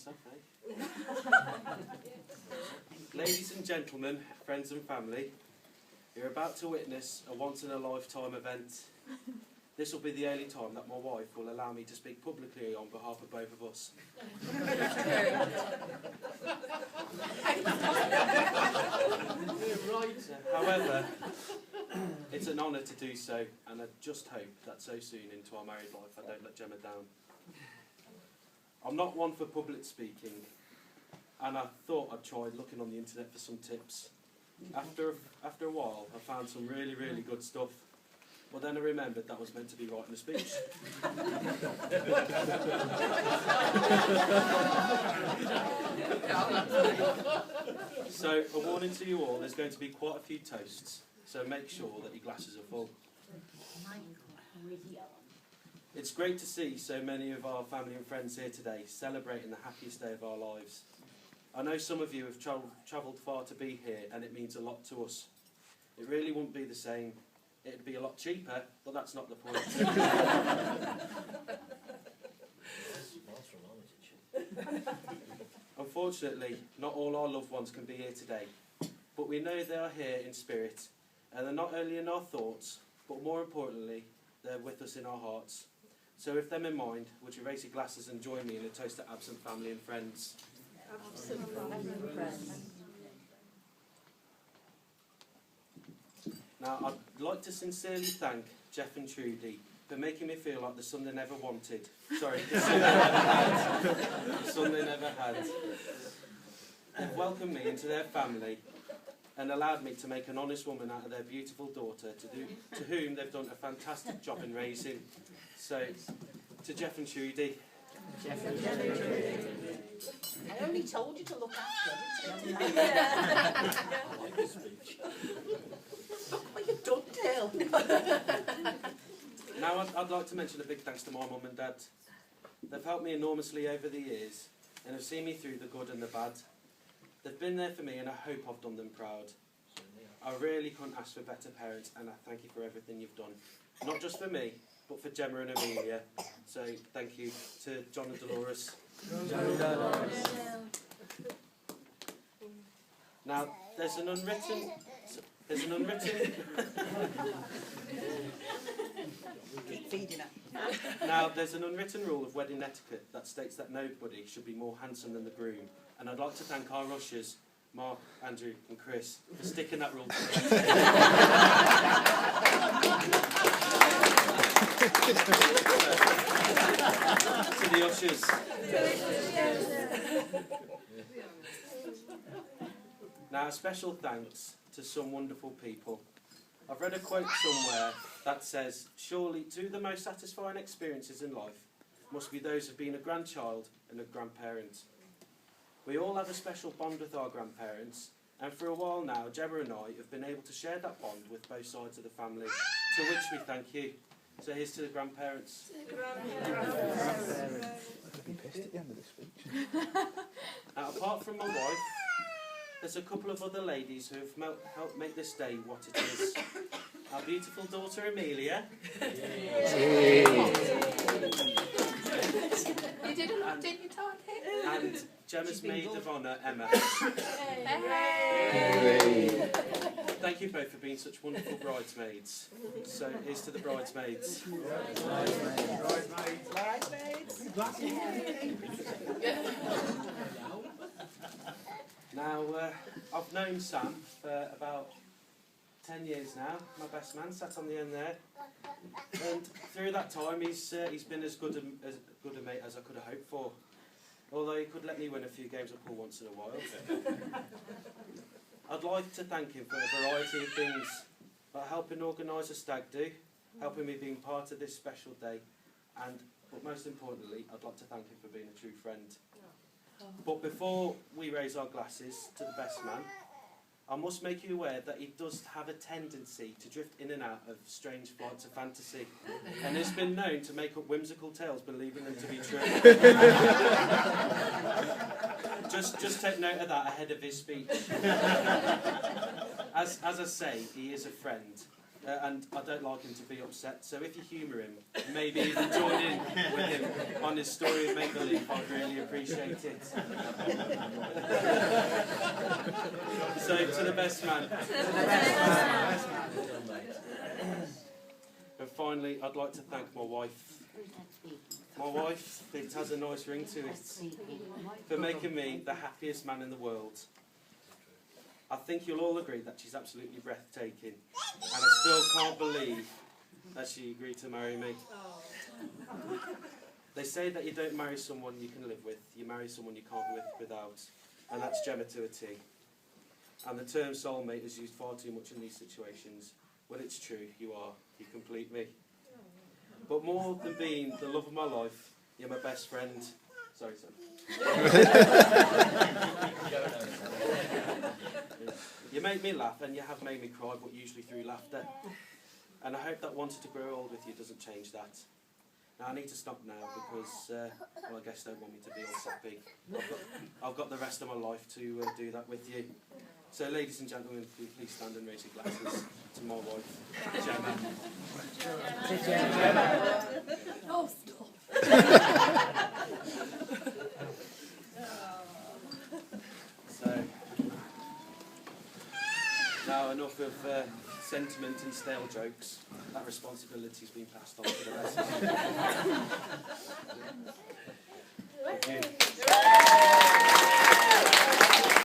nice, okay. Ladies and gentlemen, friends and family, you're about to witness a once-in-a-lifetime event. This will be the only time that my wife will allow me to speak publicly on behalf of both of us. However, it's an honour to do so, and I just hope that so soon into our married life I don't let Gemma down. I'm not one for public speaking, and I thought I'd try looking on the internet for some tips. After a while, I found some really good stuff. But then I remembered that I was meant to be writing a speech. So, a warning to you all, there's going to be quite a few toasts, so make sure that your glasses are full. It's great to see so many of our family and friends here today, celebrating the happiest day of our lives. I know some of you have travelled far to be here, and it means a lot to us. It really wouldn't be the same. It'd be a lot cheaper, but that's not the point. Unfortunately, not all our loved ones can be here today, but we know they are here in spirit, and they're not only in our thoughts, but more importantly, they're with us in our hearts. So with them in mind, would you raise your glasses and join me in a toast to absent family and friends? Absent family and friends. Now, I'd like to sincerely thank Jeff and Trudy for making me feel like the son they never wanted. Sorry, the son they never had. The son they never had. They've welcomed me into their family and allowed me to make an honest woman out of their beautiful daughter, to whom they've done a fantastic job in raising. So, to Jeff and Trudy. Jeff and Trudy. I only told you to look after them. I like this speech. What you've done, Dale. Now I'd like to mention a big thanks to my mum and dad. They've helped me enormously over the years and have seen me through the good and the bad. They've been there for me and I hope I've done them proud. I really can't ask for better parents, and I thank you for everything you've done. Not just for me, but for Gemma and Amelia. So thank you to John and Dolores. Now there's an unwritten Now, there's an unwritten rule of wedding etiquette that states that nobody should be more handsome than the groom. And I'd like to thank our ushers, Mark, Andrew and Chris, for sticking that rule to the ushers. Now, a special thanks to some wonderful people. I've read a quote somewhere that says, surely two of the most satisfying experiences in life must be those of being a grandchild and a grandparent. We all have a special bond with our grandparents, and for a while now, Gemma and I have been able to share that bond with both sides of the family, to which we thank you. So here's to the grandparents. Now, apart from my wife, there's a couple of other ladies who have helped make this day what it is. Our beautiful daughter Amelia. You did a lot, didn't you, Todd? And Gemma's maid of honour, Emma. Thank you both for being such wonderful bridesmaids. So here's to the bridesmaids. Now, I've known Sam for about 10 years now, my best man, sat on the end there. And through that time, he's been as good a mate as I could have hoped for. Although he could let me win a few games of pool once in a while. I'd like to thank him for a variety of things, like helping organise a stag do, helping me being part of this special day, but most importantly, I'd like to thank him for being a true friend. But before we raise our glasses to the best man, I must make you aware that he does have a tendency to drift in and out of strange flights of fantasy, and has been known to make up whimsical tales believing them to be true. Just take note of that ahead of his speech. As I say, he is a friend, and I don't like him to be upset, so if you humour him, maybe even join in with him on his story of make-believe, I'd really appreciate it. So, to the best man. And finally, I'd like to thank my wife. My wife, it has a nice ring to it, for making me the happiest man in the world. I think you'll all agree that she's absolutely breathtaking, and I still can't believe that she agreed to marry me. They say that you don't marry someone you can live with, you marry someone you can't live without, and that's Gemma to a T. And the term soulmate is used far too much in these situations. Well, it's true, you complete me. But more than being the love of my life, you're my best friend. Sorry, son. You make me laugh, and you have made me cry, but usually through laughter. And I hope that wanting to grow old with you doesn't change that. Now, I need to stop now because, well, I guess don't want me to be all sappy. I've got the rest of my life to do that with you. So, ladies and gentlemen, please stand and raise your glasses to my wife, Gemma. Oh, stop. So, now enough of sentiment and stale jokes. That responsibility's been passed on to the rest of you. Thank you.